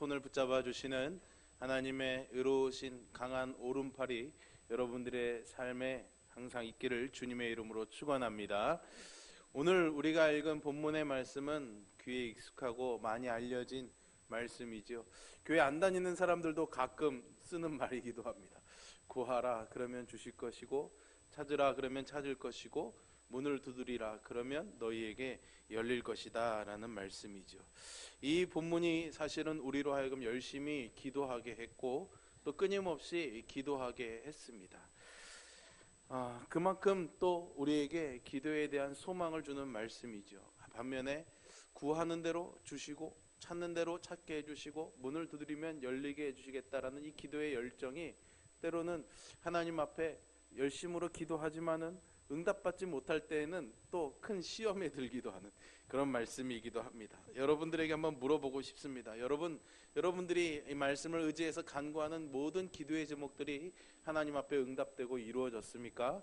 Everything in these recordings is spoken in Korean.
손을 붙잡아 주시는 하나님의 의로우신 강한 오른팔이 여러분들의 삶에 항상 있기를 주님의 이름으로 축원합니다. 오늘 우리가 읽은 본문의 말씀은 귀에 익숙하고 많이 알려진 말씀이죠. 교회 안 다니는 사람들도 가끔 쓰는 말이기도 합니다. 구하라 그러면 주실 것이고, 찾으라 그러면 찾을 것이고, 문을 두드리라 그러면 너희에게 열릴 것이다 라는 말씀이죠. 이 본문이 사실은 우리로 하여금 열심히 기도하게 했고 또 끊임없이 기도하게 했습니다. 그만큼 또 우리에게 기도에 대한 소망을 주는 말씀이죠. 반면에 구하는 대로 주시고 찾는 대로 찾게 해주시고 문을 두드리면 열리게 해주시겠다라는 이 기도의 열정이 때로는 하나님 앞에 열심으로 기도하지만은 응답받지 못할 때에는 또 큰 시험에 들기도 하는 그런 말씀이기도 합니다. 여러분들에게 한번 물어보고 싶습니다. 여러분들이 이 말씀을 의지해서 간구하는 모든 기도의 제목들이 하나님 앞에 응답되고 이루어졌습니까?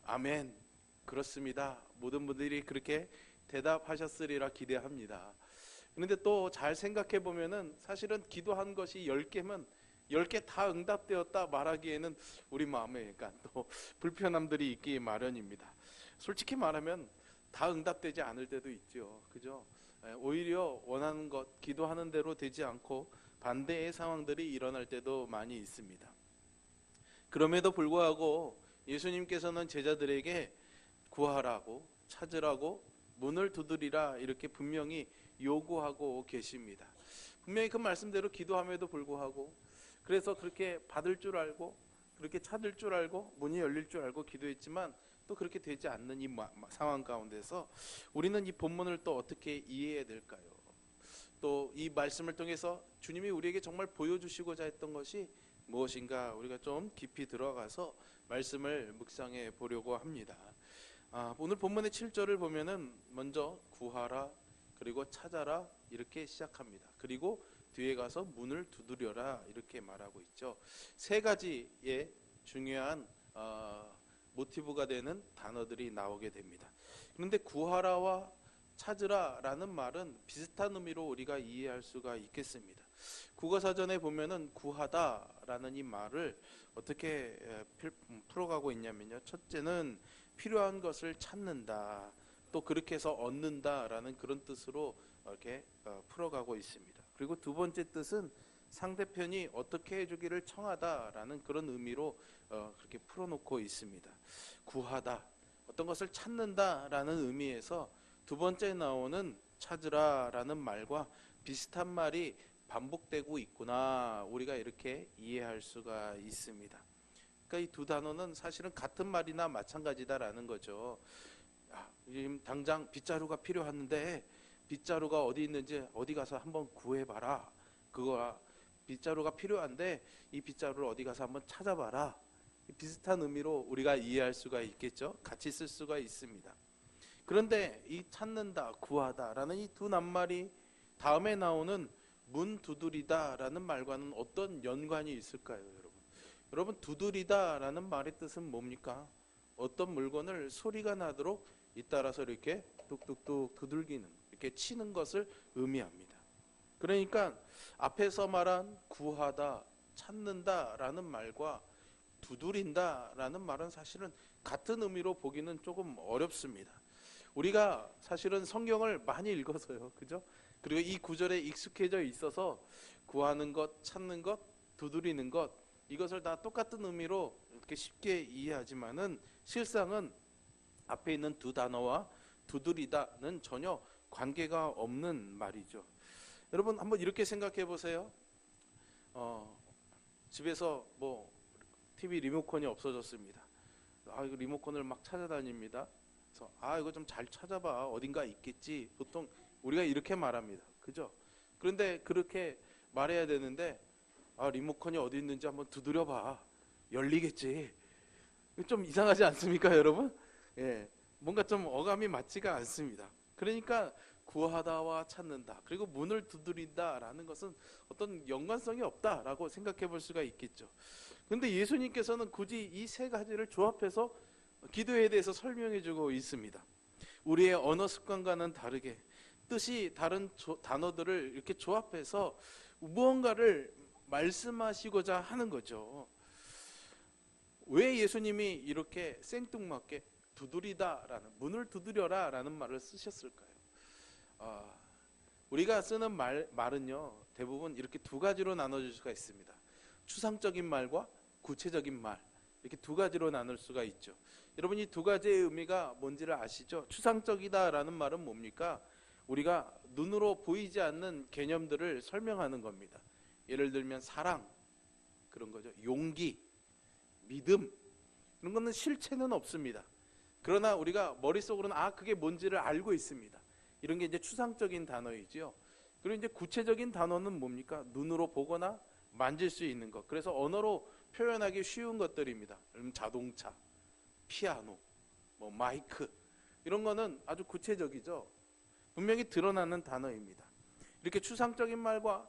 아멘. 그렇습니다. 모든 분들이 그렇게 대답하셨으리라 기대합니다. 그런데 또 잘 생각해 보면은 사실은 기도한 것이 10개면 10개 다 응답되었다 말하기에는 우리 마음에 약간 또 불편함들이 있기 마련입니다. 솔직히 말하면 다 응답되지 않을 때도 있죠. 그죠? 오히려 원하는 것, 기도하는 대로 되지 않고 반대의 상황들이 일어날 때도 많이 있습니다. 그럼에도 불구하고 예수님께서는 제자들에게 구하라고, 찾으라고, 문을 두드리라 이렇게 분명히 요구하고 계십니다. 분명히 그 말씀대로 기도함에도 불구하고, 그래서 그렇게 받을 줄 알고 그렇게 찾을 줄 알고 문이 열릴 줄 알고 기도했지만 또 그렇게 되지 않는 이 상황 가운데서 우리는 이 본문을 또 어떻게 이해해야 될까요? 또 이 말씀을 통해서 주님이 우리에게 정말 보여주시고자 했던 것이 무엇인가 우리가 좀 깊이 들어가서 말씀을 묵상해 보려고 합니다. 오늘 본문의 7절을 보면은 먼저 구하라 그리고 찾아라 이렇게 시작합니다. 그리고 뒤에 가서 문을 두드려라 이렇게 말하고 있죠. 세 가지의 중요한 모티브가 되는 단어들이 나오게 됩니다. 그런데 구하라와 찾으라라는 말은 비슷한 의미로 우리가 이해할 수가 있겠습니다. 국어사전에 보면은 구하다라는 이 말을 어떻게 풀어가고 있냐면요. 첫째는 필요한 것을 찾는다, 또 그렇게 해서 얻는다라는 그런 뜻으로 이렇게 풀어가고 있습니다. 그리고 두 번째 뜻은 상대편이 어떻게 해주기를 청하다라는 그런 의미로 그렇게 풀어놓고 있습니다. 구하다, 어떤 것을 찾는다라는 의미에서 두 번째 나오는 찾으라라는 말과 비슷한 말이 반복되고 있구나, 우리가 이렇게 이해할 수가 있습니다. 그러니까 이 두 단어는 사실은 같은 말이나 마찬가지다라는 거죠. 지금 당장 빗자루가 필요한데 빗자루가 어디 있는지 어디 가서 한번 구해봐라. 그거야. 빗자루가 필요한데 이 빗자루를 어디 가서 한번 찾아봐라. 비슷한 의미로 우리가 이해할 수가 있겠죠. 같이 쓸 수가 있습니다. 그런데 이 찾는다, 구하다라는 이 두 낱말이 다음에 나오는 문 두드리다라는 말과는 어떤 연관이 있을까요, 여러분? 여러분, 두드리다라는 말의 뜻은 뭡니까? 어떤 물건을 소리가 나도록 잇따라서 이렇게 뚝뚝뚝 두들기는, 이렇게 치는 것을 의미합니다. 그러니까 앞에서 말한 구하다, 찾는다라는 말과 두드린다라는 말은 사실은 같은 의미로 보기는 조금 어렵습니다. 우리가 사실은 성경을 많이 읽어서요, 그죠? 그리고 이 구절에 익숙해져 있어서 구하는 것, 찾는 것, 두드리는 것, 이것을 다 똑같은 의미로 이렇게 쉽게 이해하지만은 실상은 앞에 있는 두 단어와 두드리다는 전혀 관계가 없는 말이죠. 여러분 한번 이렇게 생각해 보세요. 집에서 뭐 TV 리모컨이 없어졌습니다. 이거 리모컨을 막 찾아다닙니다. 그래서 이거 좀 잘 찾아봐, 어딘가 있겠지. 보통 우리가 이렇게 말합니다. 그죠? 그런데 그렇게 말해야 되는데 리모컨이 어디 있는지 한번 두드려봐, 열리겠지. 좀 이상하지 않습니까, 여러분? 예, 뭔가 좀 어감이 맞지가 않습니다. 그러니까 구하다와 찾는다, 그리고 문을 두드린다라는 것은 어떤 연관성이 없다라고 생각해 볼 수가 있겠죠. 그런데 예수님께서는 굳이 이 세 가지를 조합해서 기도에 대해서 설명해 주고 있습니다. 우리의 언어 습관과는 다르게 뜻이 다른 단어들을 이렇게 조합해서 무언가를 말씀하시고자 하는 거죠. 왜 예수님이 이렇게 생뚱맞게 두드리다라는, 문을 두드려라라는 말을 쓰셨을까요? 우리가 쓰는 말은요, 대부분 이렇게 두 가지로 나눠질 수가 있습니다. 추상적인 말과 구체적인 말, 이렇게 두 가지로 나눌 수가 있죠. 여러분, 이 두 가지의 의미가 뭔지를 아시죠? 추상적이다라는 말은 뭡니까? 우리가 눈으로 보이지 않는 개념들을 설명하는 겁니다. 예를 들면 사랑, 그런 거죠. 용기, 믿음, 이런 거는 실체는 없습니다. 그러나 우리가 머릿속으로는 그게 뭔지를 알고 있습니다. 이런 게 이제 추상적인 단어이죠. 그리고 이제 구체적인 단어는 뭡니까? 눈으로 보거나 만질 수 있는 것. 그래서 언어로 표현하기 쉬운 것들입니다. 자동차, 피아노, 마이크, 이런 거는 아주 구체적이죠. 분명히 드러나는 단어입니다. 이렇게 추상적인 말과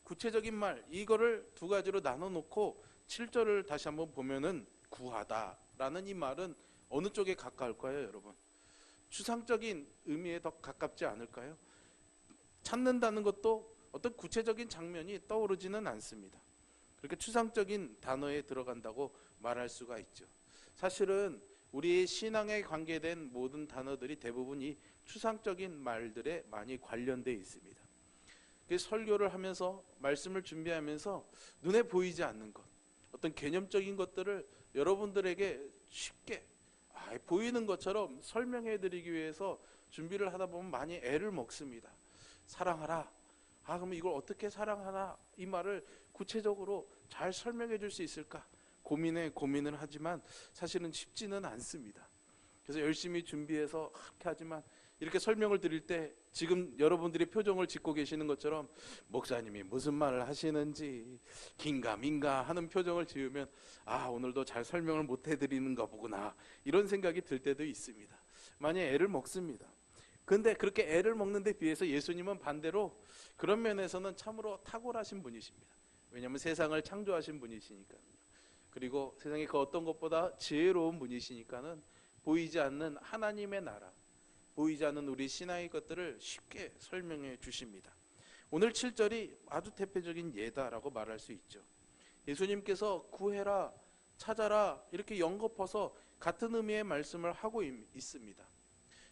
구체적인 말, 이거를 두 가지로 나눠 놓고 7절을 다시 한번 보면은 구하다라는 이 말은 어느 쪽에 가까울까요, 여러분? 추상적인 의미에 더 가깝지 않을까요? 찾는다는 것도 어떤 구체적인 장면이 떠오르지는 않습니다. 그렇게 추상적인 단어에 들어간다고 말할 수가 있죠. 사실은 우리 신앙에 관계된 모든 단어들이 대부분 이 추상적인 말들에 많이 관련되어 있습니다. 설교를 하면서, 말씀을 준비하면서 눈에 보이지 않는 것, 어떤 개념적인 것들을 여러분들에게 쉽게 보이는 것처럼 설명해 드리기 위해서 준비를 하다 보면 많이 애를 먹습니다. 사랑하라. 그럼 이걸 어떻게 사랑하나, 이 말을 구체적으로 잘 설명해 줄 수 있을까 고민을 하지만 사실은 쉽지는 않습니다. 그래서 열심히 준비해서 그렇게 하지만 이렇게 설명을 드릴 때 지금 여러분들이 표정을 짓고 계시는 것처럼 목사님이 무슨 말을 하시는지 긴가민가 하는 표정을 지으면 오늘도 잘 설명을 못 해드리는가 보구나, 이런 생각이 들 때도 있습니다. 많이 애를 먹습니다. 근데 그렇게 애를 먹는 데 비해서 예수님은 반대로 그런 면에서는 참으로 탁월하신 분이십니다. 왜냐하면 세상을 창조하신 분이시니까요. 그리고 세상에 그 어떤 것보다 지혜로운 분이시니까는 보이지 않는 하나님의 나라, 보이지 않는 우리 신앙의 것들을 쉽게 설명해 주십니다. 오늘 7절이 아주 대표적인 예다라고 말할 수 있죠. 예수님께서 구해라, 찾아라, 이렇게 연거퍼서 같은 의미의 말씀을 하고 있습니다.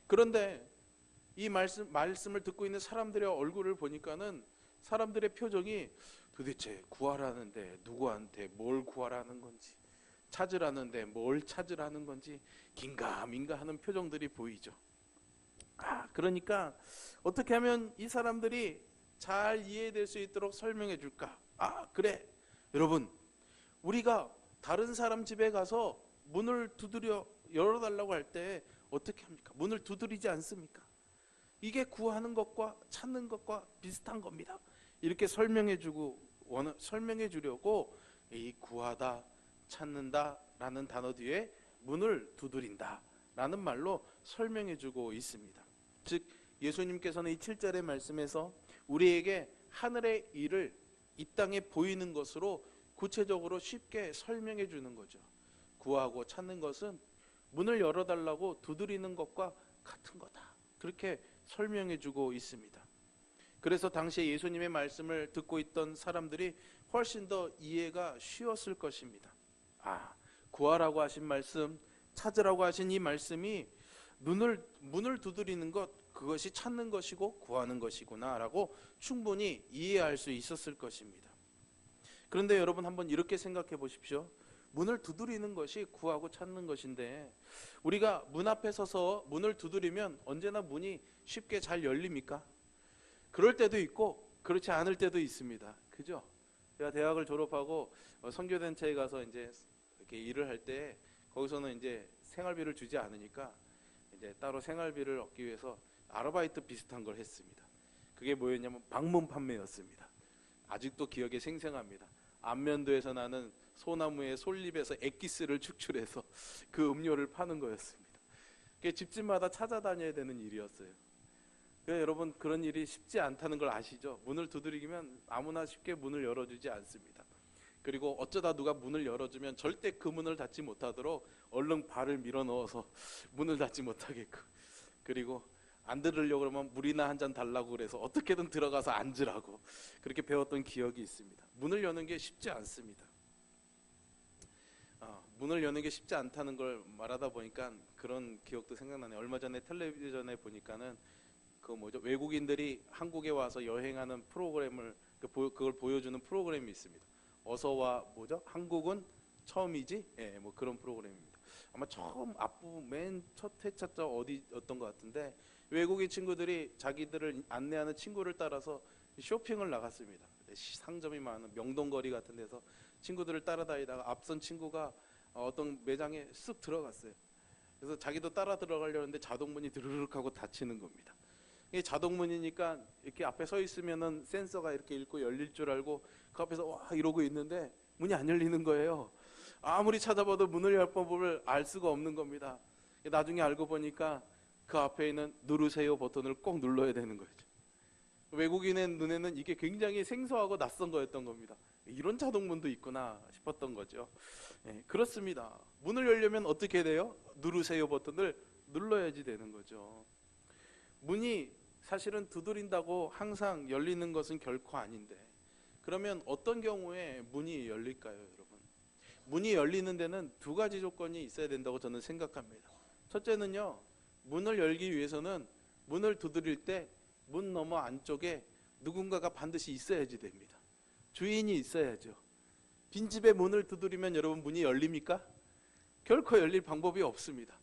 그런데 이 말씀을 듣고 있는 사람들의 얼굴을 보니까는 사람들의 표정이 도대체 구하라는데 누구한테 뭘 구하라는 건지, 찾으라는데 뭘 찾으라는 건지 긴가민가 하는 표정들이 보이죠. 그러니까 어떻게 하면 이 사람들이 잘 이해될 수 있도록 설명해 줄까? 그래, 여러분, 우리가 다른 사람 집에 가서 문을 두드려 열어달라고 할 때 어떻게 합니까? 문을 두드리지 않습니까? 이게 구하는 것과 찾는 것과 비슷한 겁니다. 이렇게 설명해 주려고 이 구하다, 찾는다 라는 단어 뒤에 문을 두드린다 라는 말로 설명해 주고 있습니다. 즉 예수님께서는 이 7절의 말씀에서 우리에게 하늘의 일을 이 땅에 보이는 것으로 구체적으로 쉽게 설명해 주는 거죠. 구하고 찾는 것은 문을 열어달라고 두드리는 것과 같은 거다, 그렇게 설명해 주고 있습니다. 그래서 당시에 예수님의 말씀을 듣고 있던 사람들이 훨씬 더 이해가 쉬웠을 것입니다. 구하라고 하신 말씀, 찾으라고 하신 이 말씀이 문을 두드리는 것, 그것이 찾는 것이고 구하는 것이구나 라고 충분히 이해할 수 있었을 것입니다. 그런데 여러분, 한번 이렇게 생각해 보십시오. 문을 두드리는 것이 구하고 찾는 것인데 우리가 문 앞에 서서 문을 두드리면 언제나 문이 쉽게 잘 열립니까? 그럴 때도 있고 그렇지 않을 때도 있습니다. 그죠? 제가 대학을 졸업하고 선교단체에 가서 이제 이렇게 일을 할 때 거기서는 이제 생활비를 주지 않으니까 이제 따로 생활비를 얻기 위해서 아르바이트 비슷한 걸 했습니다. 그게 뭐였냐면 방문 판매였습니다. 아직도 기억에 생생합니다. 안면도에서 나는 소나무의 솔잎에서 액기스를 축출해서 그 음료를 파는 거였습니다. 그게 집집마다 찾아다녀야 되는 일이었어요. 여러분, 그런 일이 쉽지 않다는 걸 아시죠? 문을 두드리면 아무나 쉽게 문을 열어주지 않습니다. 그리고 어쩌다 누가 문을 열어주면 절대 그 문을 닫지 못하도록 얼른 발을 밀어 넣어서 문을 닫지 못하게끔, 그리고 안 들으려고 그러면 물이나 한 잔 달라고 그래서 어떻게든 들어가서 앉으라고 그렇게 배웠던 기억이 있습니다. 문을 여는 게 쉽지 않습니다. 문을 여는 게 쉽지 않다는 걸 말하다 보니까 그런 기억도 생각나네요. 얼마 전에 텔레비전에 보니까는 외국인들이 한국에 와서 여행하는 프로그램을 그걸 보여주는 프로그램이 있습니다. 어서 와 한국은 처음이지? 예, 뭐 그런 프로그램입니다. 아마 처음 앞부 맨 첫 회차자 어디였던 것 같은데 외국인 친구들이 자기들을 안내하는 친구를 따라서 쇼핑을 나갔습니다. 상점이 많은 명동거리 같은 데서 친구들을 따라다니다가 앞선 친구가 어떤 매장에 쓱 들어갔어요. 그래서 자기도 따라 들어가려는데 자동문이 드르륵 하고 닫히는 겁니다. 이게 자동문이니까 이렇게 앞에 서 있으면은 센서가 이렇게 읽고 열릴 줄 알고 그 앞에서 와 이러고 있는데 문이 안 열리는 거예요. 아무리 찾아봐도 문을 열 법을 알 수가 없는 겁니다. 나중에 알고 보니까 그 앞에 있는 누르세요 버튼을 꼭 눌러야 되는 거죠. 외국인의 눈에는 이게 굉장히 생소하고 낯선 거였던 겁니다. 이런 자동문도 있구나 싶었던 거죠. 네, 그렇습니다. 문을 열려면 어떻게 돼요? 누르세요 버튼을 눌러야지 되는 거죠. 문이 사실은 두드린다고 항상 열리는 것은 결코 아닌데 그러면 어떤 경우에 문이 열릴까요, 여러분? 문이 열리는 데는 두 가지 조건이 있어야 된다고 저는 생각합니다. 첫째는요, 문을 열기 위해서는 문을 두드릴 때 문 너머 안쪽에 누군가가 반드시 있어야지 됩니다. 주인이 있어야죠. 빈집에 문을 두드리면 여러분 문이 열립니까? 결코 열릴 방법이 없습니다.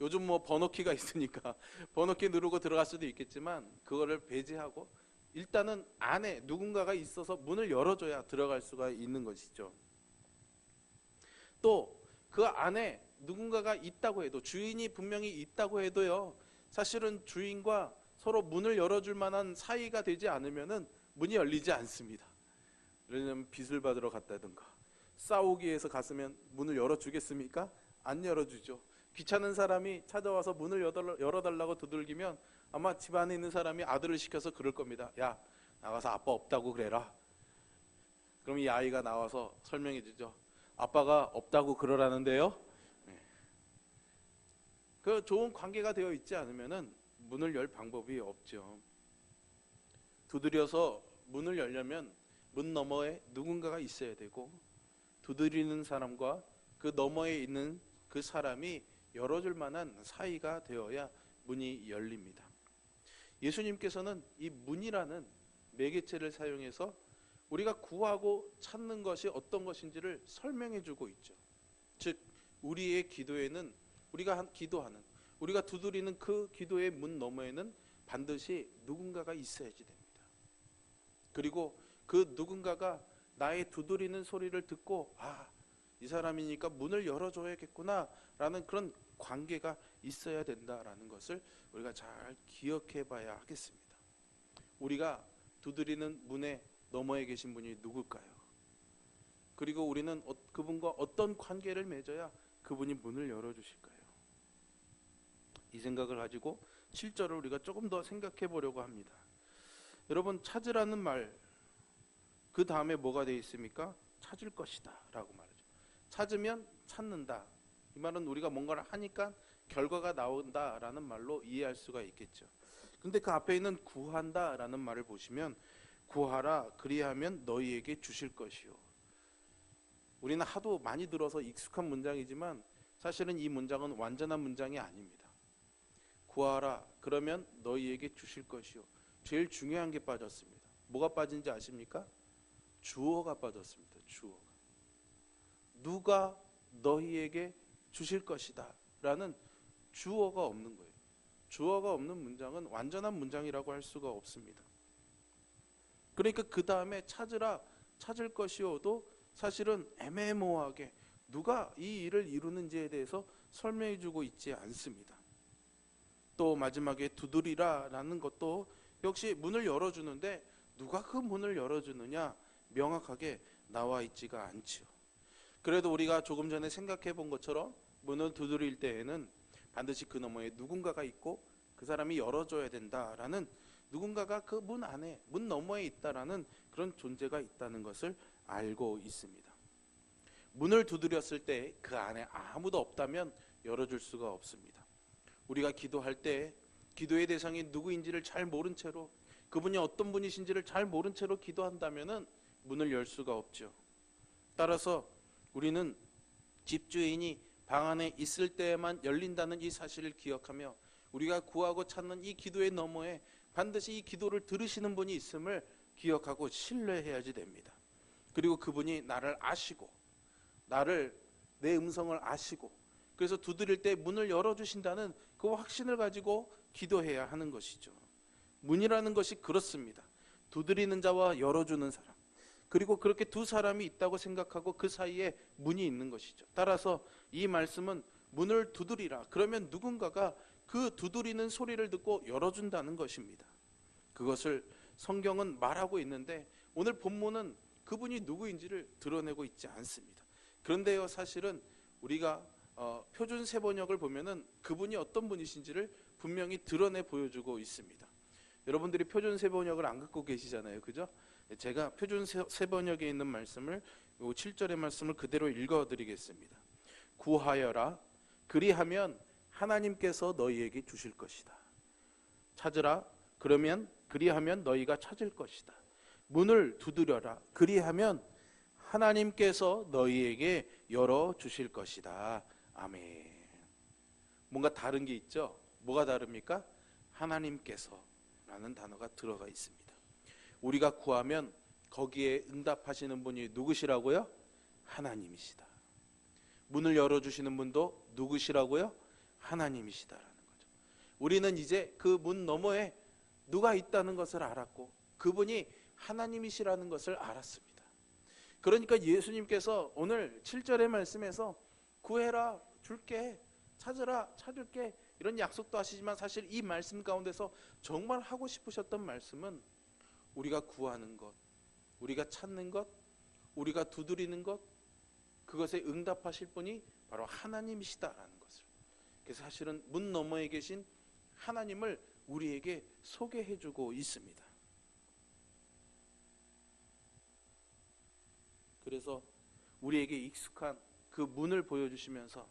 요즘 뭐 번호키가 있으니까 번호키 누르고 들어갈 수도 있겠지만 그거를 배제하고 일단은 안에 누군가가 있어서 문을 열어줘야 들어갈 수가 있는 것이죠. 또 그 안에 누군가가 있다고 해도 주인이 분명히 있다고 해도요, 사실은 주인과 서로 문을 열어줄 만한 사이가 되지 않으면은 문이 열리지 않습니다. 예를 들면 빚을 받으러 갔다든가 싸우기 위해서 갔으면 문을 열어주겠습니까? 안 열어주죠. 귀찮은 사람이 찾아와서 문을 열어달라고 두들기면 아마 집안에 있는 사람이 아들을 시켜서 그럴 겁니다. 야, 나가서 아빠 없다고 그래라. 그럼 이 아이가 나와서 설명해 주죠. 아빠가 없다고 그러라는데요. 네. 그 좋은 관계가 되어 있지 않으면은 문을 열 방법이 없죠. 두드려서 문을 열려면 문 너머에 누군가가 있어야 되고 두드리는 사람과 그 너머에 있는 그 사람이 열어줄 만한 사이가 되어야 문이 열립니다. 예수님께서는 이 문이라는 매개체를 사용해서 우리가 구하고 찾는 것이 어떤 것인지를 설명해 주고 있죠. 즉 우리의 기도에는 우리가 기도하는 우리가 두드리는 그 기도의 문 너머에는 반드시 누군가가 있어야지 됩니다. 그리고 그 누군가가 나의 두드리는 소리를 듣고 이 사람이니까 문을 열어줘야겠구나 라는 그런 관계가 있어야 된다라는 것을 우리가 잘 기억해 봐야 하겠습니다. 우리가 두드리는 문의 너머에 계신 분이 누굴까요? 그리고 우리는 그분과 어떤 관계를 맺어야 그분이 문을 열어주실까요? 이 생각을 가지고 7절을 우리가 조금 더 생각해 보려고 합니다. 여러분, 찾으라는 말 그 다음에 뭐가 되어 있습니까? 찾을 것이다 라고 말하죠. 찾으면 찾는다. 이 말은 우리가 뭔가를 하니까 결과가 나온다 라는 말로 이해할 수가 있겠죠. 근데 그 앞에 있는 구한다 라는 말을 보시면 구하라 그리하면 너희에게 주실 것이요. 우리는 하도 많이 들어서 익숙한 문장이지만 사실은 이 문장은 완전한 문장이 아닙니다. 구하라 그러면 너희에게 주실 것이요. 제일 중요한 게 빠졌습니다. 뭐가 빠진지 아십니까? 주어가 빠졌습니다. 주어가. 누가 너희에게 주실 것이다 라는 주어가 없는 거예요. 주어가 없는 문장은 완전한 문장이라고 할 수가 없습니다. 그러니까 그 다음에 찾으라 찾을 것이어도 사실은 애매모호하게 누가 이 일을 이루는지에 대해서 설명해 주고 있지 않습니다. 또 마지막에 두드리라 라는 것도 역시 문을 열어주는데 누가 그 문을 열어주느냐 명확하게 나와 있지가 않죠. 그래도 우리가 조금 전에 생각해 본 것처럼 문을 두드릴 때에는 반드시 그 너머에 누군가가 있고 그 사람이 열어줘야 된다라는 누군가가 그 문 안에 문 너머에 있다라는 그런 존재가 있다는 것을 알고 있습니다. 문을 두드렸을 때 그 안에 아무도 없다면 열어줄 수가 없습니다. 우리가 기도할 때 기도의 대상이 누구인지를 잘 모른 채로, 그분이 어떤 분이신지를 잘 모른 채로 기도한다면은 문을 열 수가 없죠. 따라서 우리는 집주인이 방 안에 있을 때에만 열린다는 이 사실을 기억하며 우리가 구하고 찾는 이 기도의 너머에 반드시 이 기도를 들으시는 분이 있음을 기억하고 신뢰해야지 됩니다. 그리고 그분이 나를 아시고, 내 음성을 아시고, 그래서 두드릴 때 문을 열어주신다는 그 확신을 가지고 기도해야 하는 것이죠. 문이라는 것이 그렇습니다. 두드리는 자와 열어주는 사람, 그리고 그렇게 두 사람이 있다고 생각하고 그 사이에 문이 있는 것이죠. 따라서 이 말씀은 문을 두드리라, 그러면 누군가가 그 두드리는 소리를 듣고 열어준다는 것입니다. 그것을 성경은 말하고 있는데 오늘 본문은 그분이 누구인지를 드러내고 있지 않습니다. 그런데요, 사실은 우리가 표준 세번역을 보면은 그분이 어떤 분이신지를 분명히 드러내 보여주고 있습니다. 여러분들이 표준 세번역을 안 갖고 계시잖아요, 그죠? 제가 표준 세번역에 있는 말씀을, 7절의 말씀을 그대로 읽어드리겠습니다. 구하여라, 그리하면 하나님께서 너희에게 주실 것이다. 찾으라, 그리하면 너희가 찾을 것이다. 문을 두드려라, 그리하면 하나님께서 너희에게 열어주실 것이다. 아멘. 뭔가 다른 게 있죠? 뭐가 다릅니까? 하나님께서라는 단어가 들어가 있습니다. 우리가 구하면 거기에 응답하시는 분이 누구시라고요? 하나님이시다. 문을 열어주시는 분도 누구시라고요? 하나님이시다라는 거죠. 우리는 이제 그 문 너머에 누가 있다는 것을 알았고 그분이 하나님이시라는 것을 알았습니다. 그러니까 예수님께서 오늘 7절의 말씀에서 구해라, 줄게, 찾으라, 찾을게, 이런 약속도 하시지만 사실 이 말씀 가운데서 정말 하고 싶으셨던 말씀은 우리가 구하는 것, 우리가 찾는 것, 우리가 두드리는 것, 그것에 응답하실 분이 바로 하나님이시다라는 것을, 그래서 사실은 문 너머에 계신 하나님을 우리에게 소개해주고 있습니다. 그래서 우리에게 익숙한 그 문을 보여주시면서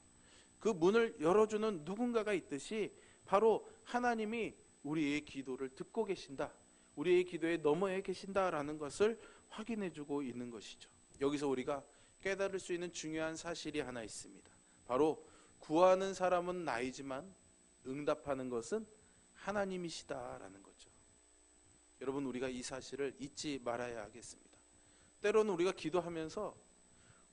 그 문을 열어주는 누군가가 있듯이 바로 하나님이 우리의 기도를 듣고 계신다, 우리의 기도의 너머에 계신다라는 것을 확인해주고 있는 것이죠. 여기서 우리가 깨달을 수 있는 중요한 사실이 하나 있습니다. 바로 구하는 사람은 나이지만 응답하는 것은 하나님이시다라는 거죠. 여러분, 우리가 이 사실을 잊지 말아야 하겠습니다. 때로는 우리가 기도하면서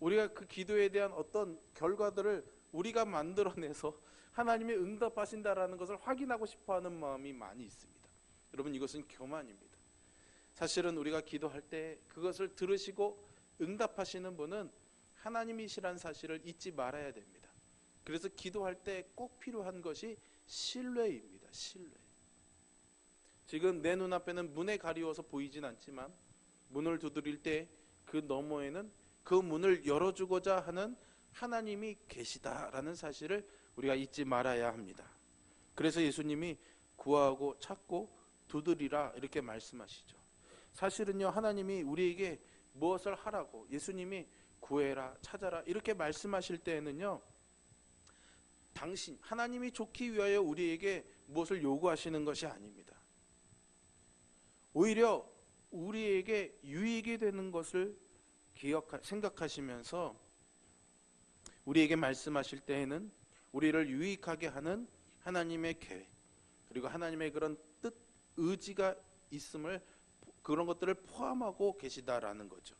우리가 그 기도에 대한 어떤 결과들을 우리가 만들어내서 하나님이 응답하신다라는 것을 확인하고 싶어하는 마음이 많이 있습니다. 여러분, 이것은 교만입니다. 사실은 우리가 기도할 때 그것을 들으시고 응답하시는 분은 하나님이시란 사실을 잊지 말아야 됩니다. 그래서 기도할 때 꼭 필요한 것이 신뢰입니다. 신뢰. 지금 내 눈앞에는 문에 가리워서 보이진 않지만 문을 두드릴 때 그 너머에는 그 문을 열어주고자 하는 하나님이 계시다라는 사실을 우리가 잊지 말아야 합니다. 그래서 예수님이 구하고 찾고 두드리라 이렇게 말씀하시죠. 사실은요, 하나님이 우리에게 무엇을 하라고, 예수님이 구해라, 찾아라 이렇게 말씀하실 때에는요, 하나님이 좋기 위하여 우리에게 무엇을 요구하시는 것이 아닙니다. 오히려 우리에게 유익이 되는 것을 생각하시면서 우리에게 말씀하실 때에는 우리를 유익하게 하는 하나님의 계획, 그리고 하나님의 그런 뜻, 의지가 있음을, 그런 것들을 포함하고 계시다라는 거죠.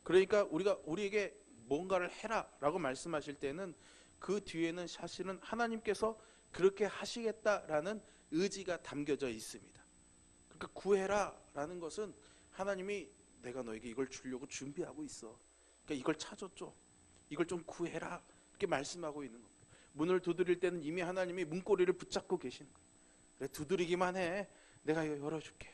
그러니까 우리에게 뭔가를 해라라고 말씀하실 때는 그 뒤에는 사실은 하나님께서 그렇게 하시겠다라는 의지가 담겨져 있습니다. 그러니까 구해라라는 것은 하나님이 내가 너에게 이걸 주려고 준비하고 있어, 그러니까 이걸 찾아줘, 이걸 좀 구해라 이렇게 말씀하고 있는 겁니다. 문을 두드릴 때는 이미 하나님이 문고리를 붙잡고 계시는 거예요. 그래, 두드리기만 해, 내가 열어줄게.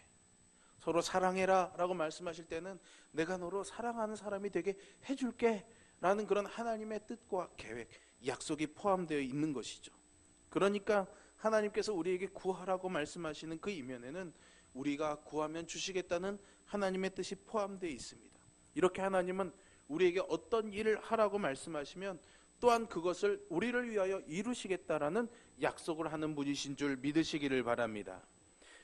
서로 사랑해라 라고 말씀하실 때는 내가 너로 사랑하는 사람이 되게 해줄게 라는 그런 하나님의 뜻과 계획, 약속이 포함되어 있는 것이죠. 그러니까 하나님께서 우리에게 구하라고 말씀하시는 그 이면에는 우리가 구하면 주시겠다는 하나님의 뜻이 포함되어 있습니다. 이렇게 하나님은 우리에게 어떤 일을 하라고 말씀하시면 또한 그것을 우리를 위하여 이루시겠다라는 약속을 하는 분이신 줄 믿으시기를 바랍니다.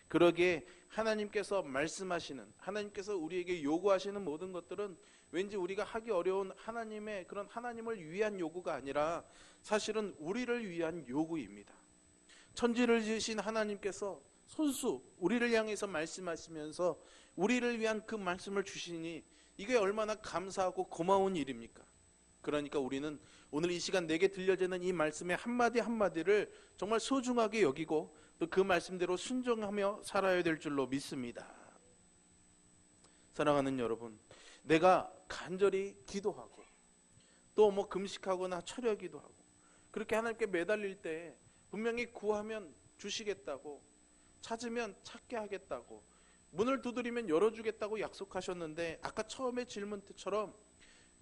그러기에 하나님께서 말씀하시는, 하나님께서 우리에게 요구하시는 모든 것들은 왠지 우리가 하기 어려운 하나님의 그런 하나님을 위한 요구가 아니라 사실은 우리를 위한 요구입니다. 천지를 지으신 하나님께서 손수 우리를 향해서 말씀하시면서 우리를 위한 그 말씀을 주시니 이게 얼마나 감사하고 고마운 일입니까? 그러니까 우리는 오늘 이 시간 내게 들려지는 이 말씀의 한마디 한마디를 정말 소중하게 여기고 또 그 말씀대로 순종하며 살아야 될 줄로 믿습니다. 사랑하는 여러분, 내가 간절히 기도하고 또 뭐 금식하거나 철야기도 하고 그렇게 하나님께 매달릴 때 분명히 구하면 주시겠다고, 찾으면 찾게 하겠다고, 문을 두드리면 열어주겠다고 약속하셨는데 아까 처음에 질문 때처럼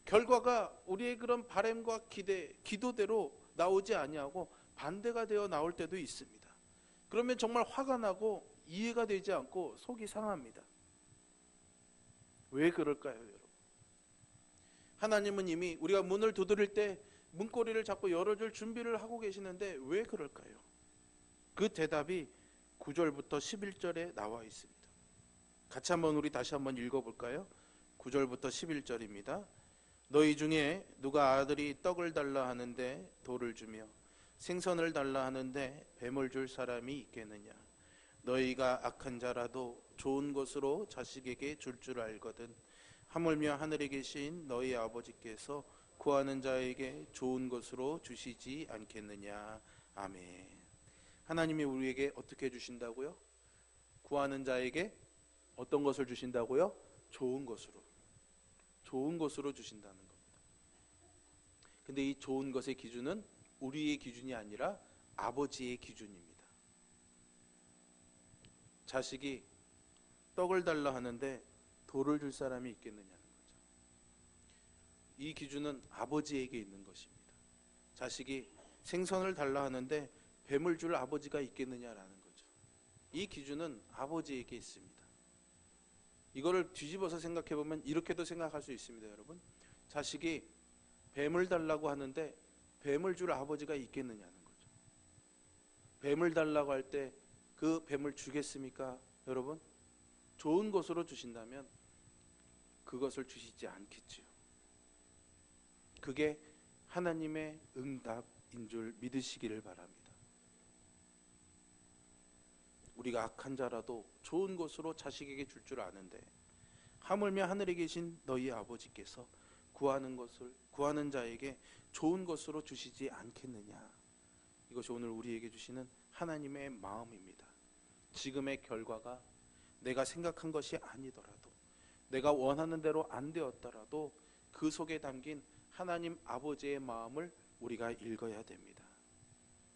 결과가 우리의 그런 바람과 기대, 기도대로 나오지 아니하고 반대가 되어 나올 때도 있습니다. 그러면 정말 화가 나고 이해가 되지 않고 속이 상합니다. 왜 그럴까요, 여러분? 하나님은 이미 우리가 문을 두드릴 때 문고리를 잡고 열어줄 준비를 하고 계시는데 왜 그럴까요? 그 대답이 9절부터 11절에 나와 있습니다. 같이 한번 우리 다시 한번 읽어볼까요? 9절부터 11절입니다. 너희 중에 누가 아들이 떡을 달라 하는데 돌을 주며 생선을 달라 하는데 뱀을 줄 사람이 있겠느냐? 너희가 악한 자라도 좋은 것으로 자식에게 줄 줄 알거든 하물며 하늘에 계신 너희 아버지께서 구하는 자에게 좋은 것으로 주시지 않겠느냐? 아멘. 하나님이 우리에게 어떻게 주신다고요? 구하는 자에게 어떤 것을 주신다고요? 좋은 것으로. 좋은 것으로 주신다는 겁니다. 근데 이 좋은 것의 기준은 우리의 기준이 아니라 아버지의 기준입니다. 자식이 떡을 달라 하는데 돌을 줄 사람이 있겠느냐는 거죠. 이 기준은 아버지에게 있는 것입니다. 자식이 생선을 달라 하는데 뱀을 줄 아버지가 있겠느냐라는 거죠. 이 기준은 아버지에게 있습니다. 이거를 뒤집어서 생각해 보면 이렇게도 생각할 수 있습니다, 여러분. 자식이 뱀을 달라고 하는데 뱀을 줄 아버지가 있겠느냐는 거죠. 뱀을 달라고 할 때 그 뱀을 주겠습니까, 여러분? 좋은 것으로 주신다면 그것을 주시지 않겠지요. 그게 하나님의 응답인 줄 믿으시기를 바랍니다. 우리가 악한 자라도 좋은 것으로 자식에게 줄 줄 아는데 하물며 하늘에 계신 너희 아버지께서 구하는 자에게 좋은 것으로 주시지 않겠느냐? 이것이 오늘 우리에게 주시는 하나님의 마음입니다. 지금의 결과가 내가 생각한 것이 아니더라도, 내가 원하는 대로 안 되었더라도 그 속에 담긴 하나님 아버지의 마음을 우리가 읽어야 됩니다.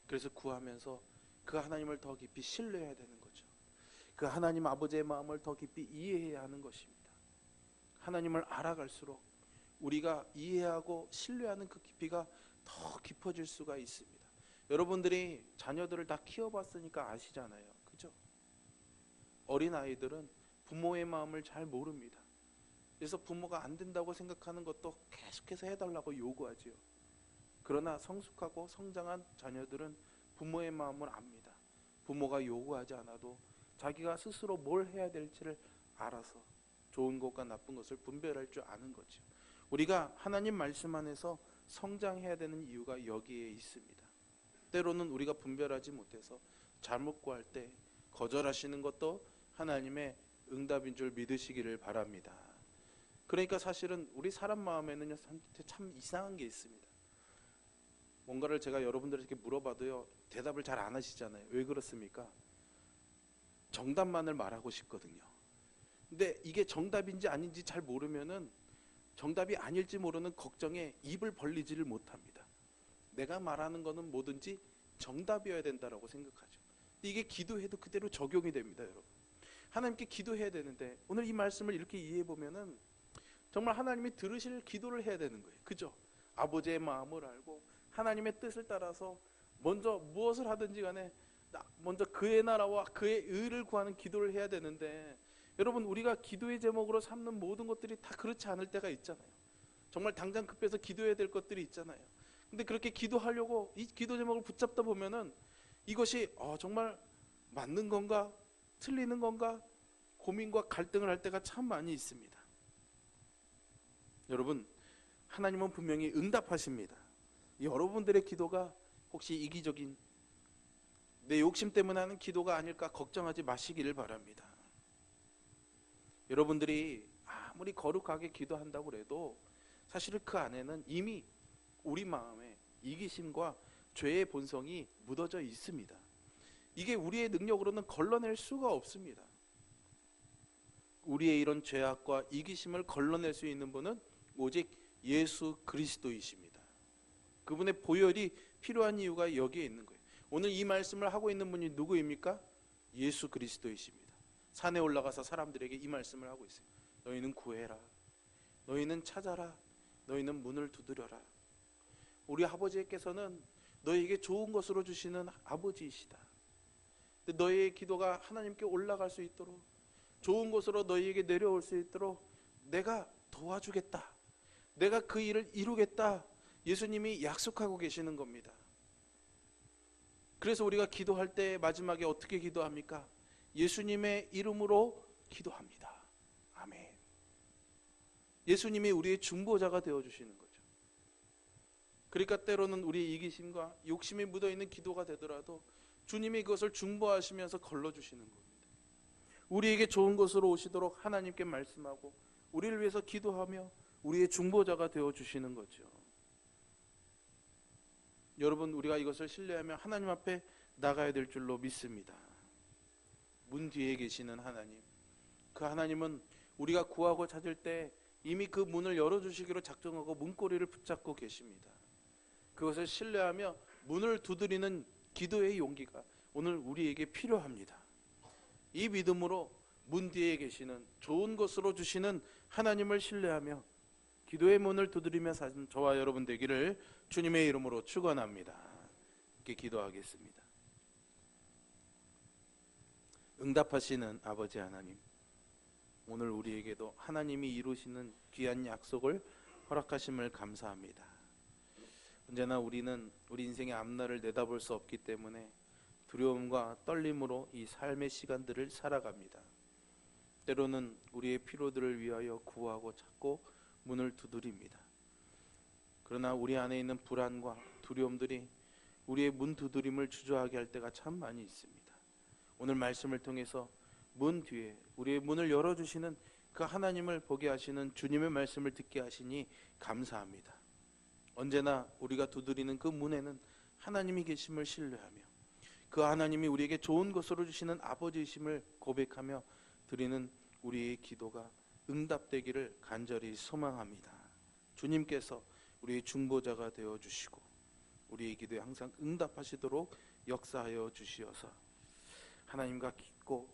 그래서 구하면서 그 하나님을 더 깊이 신뢰해야 되는 거죠. 그 하나님 아버지의 마음을 더 깊이 이해해야 하는 것입니다. 하나님을 알아갈수록 우리가 이해하고 신뢰하는 그 깊이가 더 깊어질 수가 있습니다. 여러분들이 자녀들을 다 키워봤으니까 아시잖아요. 그죠? 어린아이들은 부모의 마음을 잘 모릅니다. 그래서 부모가 안 된다고 생각하는 것도 계속해서 해달라고 요구하지요. 그러나 성숙하고 성장한 자녀들은 부모의 마음을 압니다. 부모가 요구하지 않아도 자기가 스스로 뭘 해야 될지를 알아서 좋은 것과 나쁜 것을 분별할 줄 아는 거죠. 우리가 하나님 말씀 안에서 성장해야 되는 이유가 여기에 있습니다. 때로는 우리가 분별하지 못해서 잘못 구할 때 거절하시는 것도 하나님의 응답인 줄 믿으시기를 바랍니다. 그러니까 사실은 우리 사람 마음에는 참 이상한 게 있습니다. 뭔가를 제가 여러분들에게 물어봐도요, 대답을 잘 안 하시잖아요. 왜 그렇습니까? 정답만을 말하고 싶거든요. 근데 이게 정답인지 아닌지 잘 모르면은 정답이 아닐지 모르는 걱정에 입을 벌리지를 못합니다. 내가 말하는 거는 뭐든지 정답이어야 된다라고 생각하죠. 근데 이게 기도해도 그대로 적용이 됩니다, 여러분. 하나님께 기도해야 되는데 오늘 이 말씀을 이렇게 이해해 보면은 정말 하나님이 들으실 기도를 해야 되는 거예요. 그죠? 아버지의 마음을 알고 하나님의 뜻을 따라서 먼저 무엇을 하든지 간에 먼저 그의 나라와 그의 의를 구하는 기도를 해야 되는데, 여러분 우리가 기도의 제목으로 삼는 모든 것들이 다 그렇지 않을 때가 있잖아요. 정말 당장 급해서 기도해야 될 것들이 있잖아요. 근데 그렇게 기도하려고 이 기도 제목을 붙잡다 보면은 이것이 정말 맞는 건가 틀리는 건가 고민과 갈등을 할 때가 참 많이 있습니다. 여러분, 하나님은 분명히 응답하십니다. 여러분들의 기도가 혹시 이기적인 내 욕심 때문에 하는 기도가 아닐까 걱정하지 마시기를 바랍니다. 여러분들이 아무리 거룩하게 기도한다고 해도 사실은 그 안에는 이미 우리 마음에 이기심과 죄의 본성이 묻어져 있습니다. 이게 우리의 능력으로는 걸러낼 수가 없습니다. 우리의 이런 죄악과 이기심을 걸러낼 수 있는 분은 오직 예수 그리스도이십니다. 그분의 보혈이 필요한 이유가 여기에 있는 거예요. 오늘 이 말씀을 하고 있는 분이 누구입니까? 예수 그리스도이십니다. 산에 올라가서 사람들에게 이 말씀을 하고 있어요. 너희는 구해라. 너희는 찾아라. 너희는 문을 두드려라. 우리 아버지께서는 너희에게 좋은 것으로 주시는 아버지이시다. 너희의 기도가 하나님께 올라갈 수 있도록 좋은 곳으로 너희에게 내려올 수 있도록 내가 도와주겠다. 내가 그 일을 이루겠다. 예수님이 약속하고 계시는 겁니다. 그래서 우리가 기도할 때 마지막에 어떻게 기도합니까? 예수님의 이름으로 기도합니다. 아멘. 예수님이 우리의 중보자가 되어주시는 거죠. 그러니까 때로는 우리의 이기심과 욕심이 묻어있는 기도가 되더라도 주님이 그것을 중보하시면서 걸러주시는 겁니다. 우리에게 좋은 것으로 오시도록 하나님께 말씀하고 우리를 위해서 기도하며 우리의 중보자가 되어주시는 거죠. 여러분, 우리가 이것을 신뢰하며 하나님 앞에 나가야 될 줄로 믿습니다. 문 뒤에 계시는 하나님, 그 하나님은 우리가 구하고 찾을 때 이미 그 문을 열어주시기로 작정하고 문고리를 붙잡고 계십니다. 그것을 신뢰하며 문을 두드리는 기도의 용기가 오늘 우리에게 필요합니다. 이 믿음으로 문 뒤에 계시는 좋은 것으로 주시는 하나님을 신뢰하며 기도의 문을 두드리며 사는 저와 여러분 되기를 주님의 이름으로 축원합니다. 이렇게 기도하겠습니다. 응답하시는 아버지 하나님, 오늘 우리에게도 하나님이 이루시는 귀한 약속을 허락하심을 감사합니다. 언제나 우리는 우리 인생의 앞날을 내다볼 수 없기 때문에 두려움과 떨림으로 이 삶의 시간들을 살아갑니다. 때로는 우리의 필요들을 위하여 구하고 찾고 문을 두드립니다. 그러나 우리 안에 있는 불안과 두려움들이 우리의 문 두드림을 주저하게 할 때가 참 많이 있습니다. 오늘 말씀을 통해서 문 뒤에 우리의 문을 열어주시는 그 하나님을 보게 하시는 주님의 말씀을 듣게 하시니 감사합니다. 언제나 우리가 두드리는 그 문에는 하나님이 계심을 신뢰하며 그 하나님이 우리에게 좋은 것으로 주시는 아버지이심을 고백하며 드리는 우리의 기도가 응답되기를 간절히 소망합니다. 주님께서 우리의 중보자가 되어주시고 우리의 기도에 항상 응답하시도록 역사하여 주시어서 하나님과 깊고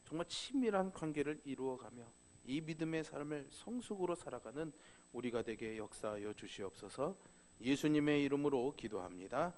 정말 친밀한 관계를 이루어가며 이 믿음의 삶을 성숙으로 살아가는 우리가 되게 역사하여 주시옵소서. 예수님의 이름으로 기도합니다.